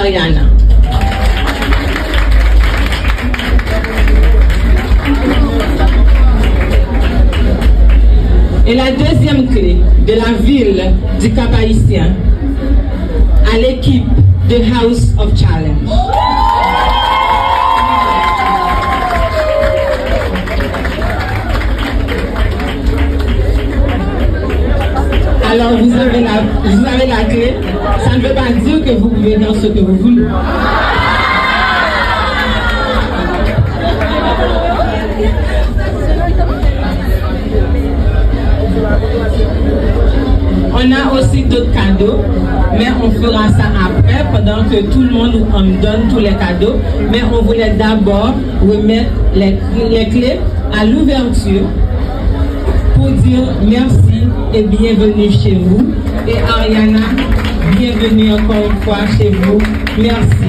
Ariana. Et la deuxième clé de la ville du Cap-Haïtien à l'équipe de House of Challenge. Alors vous avez la clé, ça ne veut pas dire que vous pouvez faire ce que vous voulez. On a aussi d'autres cadeaux, mais on fera ça après, pendant que tout le monde nous donne tous les cadeaux. Mais on voulait d'abord remettre les clés à l'ouverture pour dire merci et bienvenue chez vous. Et Ariana, bienvenue encore une fois chez vous. Merci.